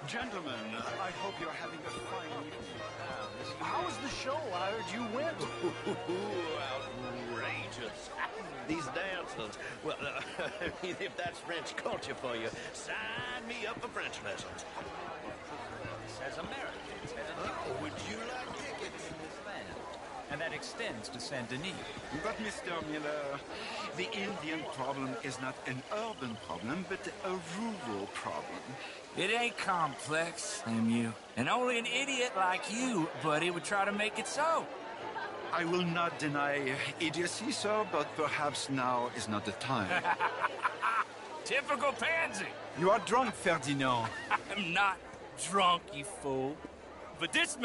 Gentlemen, I hope you're having a fine evening. How was the show? I heard you went. Outrageous. These dancers. Well, if that's French culture for you, sign me up for French lessons. Says Americans. Would you like tickets? And that extends to Saint Denis. But, Mr. Miller, the Indian problem is not an urban problem, but a rural problem. It ain't complex, you. And only an idiot like you, buddy, would try to make it so. I will not deny idiocy, sir, but perhaps now is not the time. Typical pansy. You are drunk, Ferdinand. I'm not drunk, you fool. But this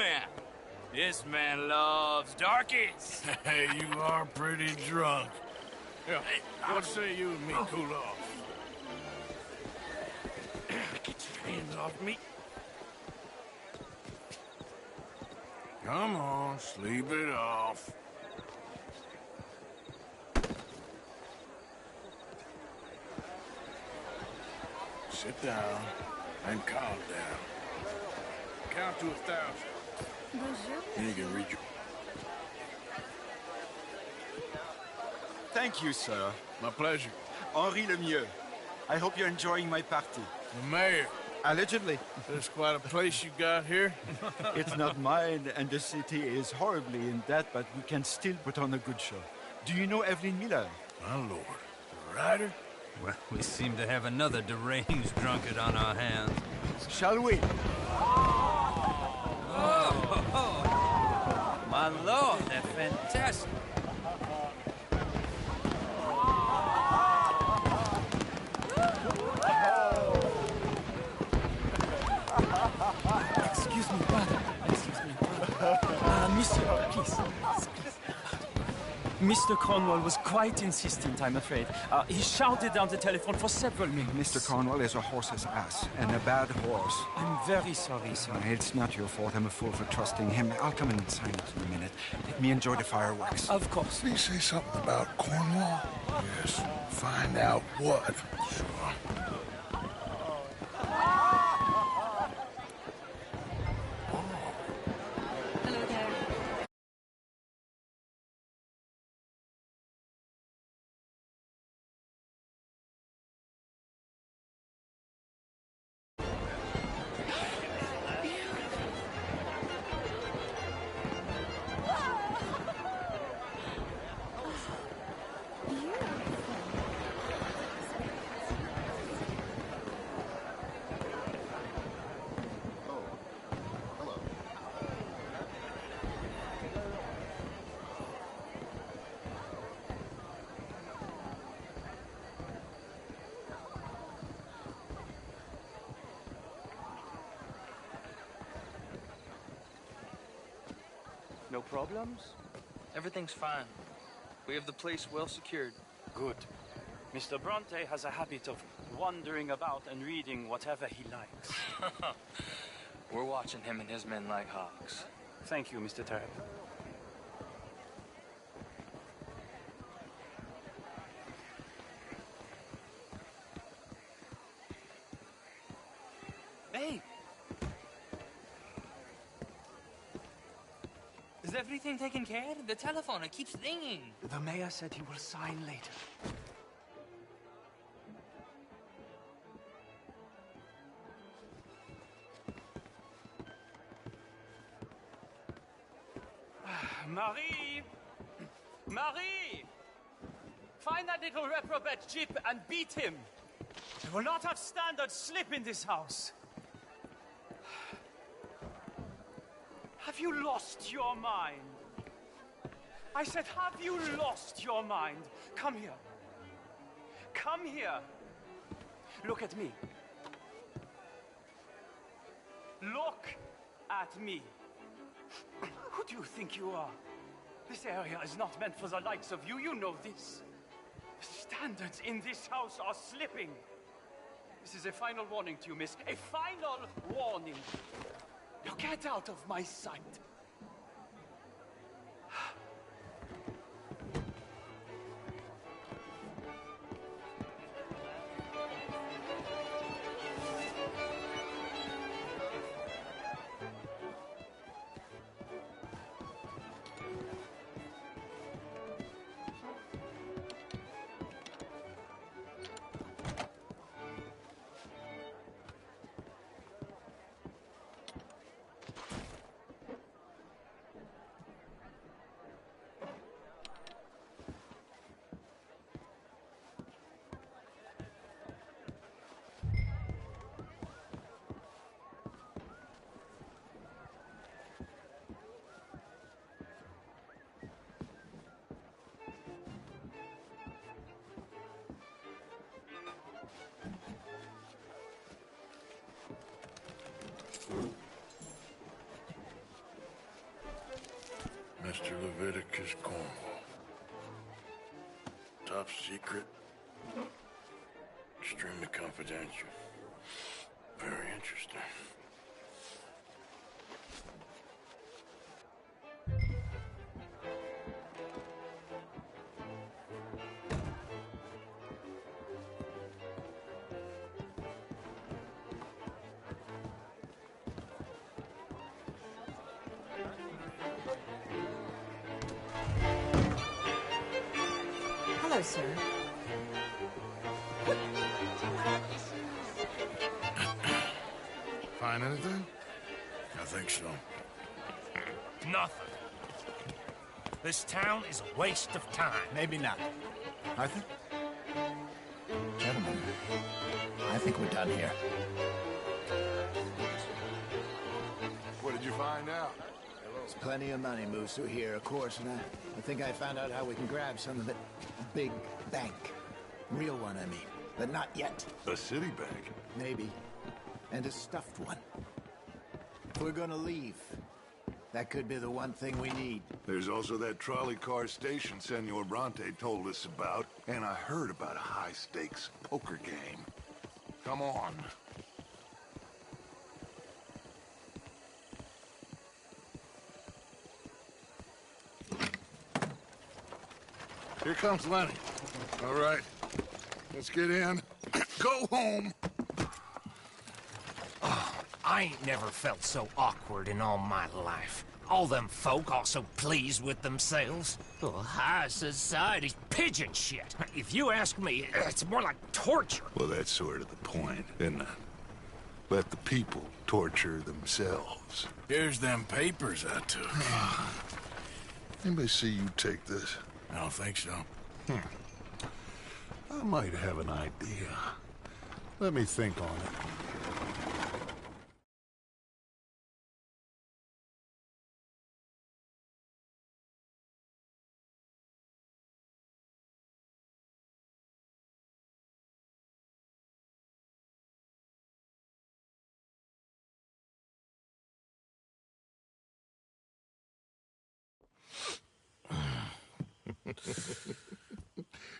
man loves darkies. Hey, you are pretty drunk. Yeah, what say you and me cool off? Get your hands off me. Come on, sleep it off. Sit down and calm down. Count to 1,000. You can read your... Thank you, sir. My pleasure. Henri Lemieux. I hope you're enjoying my party. The mayor. Allegedly. That's quite a place you got here. It's not mine, and the city is horribly in debt, but we can still put on a good show. Do you know Evelyn Miller? My lord. The writer? Well, we seem to have another deranged drunkard on our hands. Shall we? My lord, they're fantastic. Excuse me, brother. Monsieur, please. Mr. Cornwall was quite insistent, I'm afraid. He shouted down the telephone for several minutes. Mr. Cornwall is a horse's ass, and a bad horse. I'm very sorry, sir. It's not your fault. I'm a fool for trusting him. I'll come in and sign it in a minute. Let me enjoy the fireworks. Of course. Did he say something about Cornwall? Yes. Find out what. Sure. No problems? Everything's fine. We have the place well secured. Good. Mr. Bronte has a habit of wandering about and reading whatever he likes. We're watching him and his men like hawks. Thank you, Mr. Terrell. Hey! Is everything taken care of? The telephone, it keeps ringing. The mayor said he will sign later. Marie! Marie! Find that little reprobate Jip and beat him. We will not have standard slip in this house. Have you lost your mind? I said, have you lost your mind? Come here. Come here. Look at me. Look at me. Who do you think you are? This area is not meant for the likes of you. You know this. The standards in this house are slipping. This is a final warning to you, miss. A final warning. Now get out of my sight. Leviticus Cornwall. Top secret. Extremely confidential. Very interesting. Hello, sir. Find anything? I think so. Nothing. This town is a waste of time. Maybe not. Arthur? Gentlemen, I think we're done here. What did you find out? There's plenty of money moves through here, of course, and I think I found out how we can grab some of it. A big bank. Real one, I mean. But not yet. A city bank? Maybe. And a stuffed one. If we're gonna leave, that could be the one thing we need. There's also that trolley car station Senor Bronte told us about, and I heard about a high-stakes poker game. Come on. Here comes Lenny. All right, let's get in. Go home. I ain't never felt so awkward in all my life. All them folk all so pleased with themselves. Oh, high society's pigeon shit. If you ask me, it's more like torture. Well, that's sort of the point, isn't it? Let the people torture themselves. Here's them papers I took. Anybody see you take this? I don't think so. I might have an idea. Let me think on it.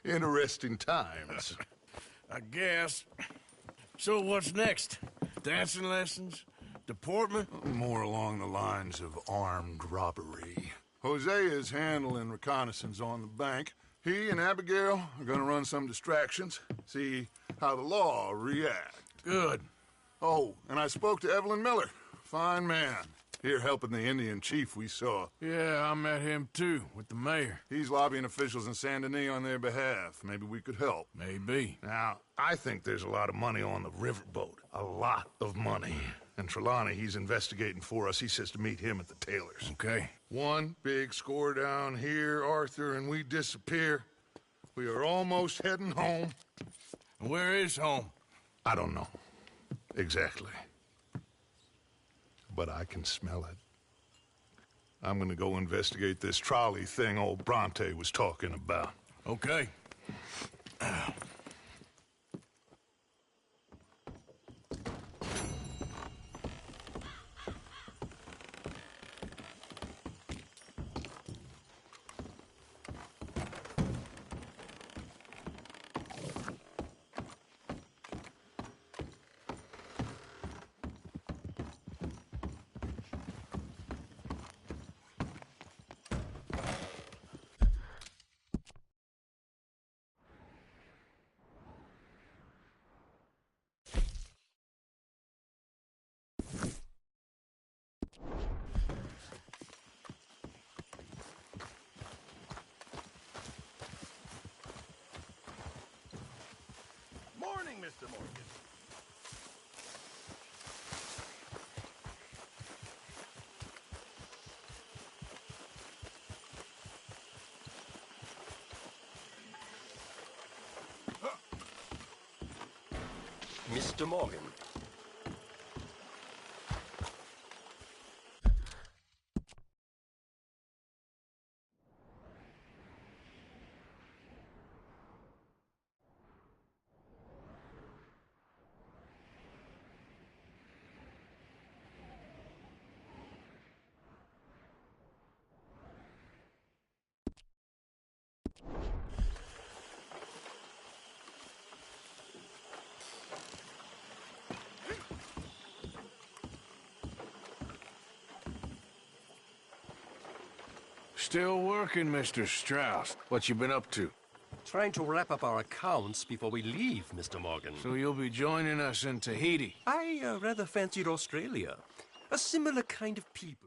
Interesting times. I guess. So what's next? Dancing lessons? Deportment? More along the lines of armed robbery. Jose is handling reconnaissance on the bank. He and Abigail are gonna run some distractions, see how the law reacts. Good. Oh, and I spoke to Evelyn Miller. Fine man. Here helping the Indian chief we saw. Yeah, I met him too, with the mayor. He's lobbying officials in Saint Denis on their behalf. Maybe we could help. Maybe. Now, I think there's a lot of money on the riverboat. A lot of money. And Trelawney, he's investigating for us. He says to meet him at the Taylor's. Okay. One big score down here, Arthur, and we disappear. We are almost heading home. Where is home? I don't know. Exactly. But I can smell it. I'm gonna go investigate this trolley thing old Bronte was talking about. Okay. Morning, Mr. Morgan. Mr. Morgan. Still working, Mr. Strauss. What you been up to? Trying to wrap up our accounts before we leave, Mr. Morgan. So you'll be joining us in Tahiti? I rather fancied Australia. A similar kind of people.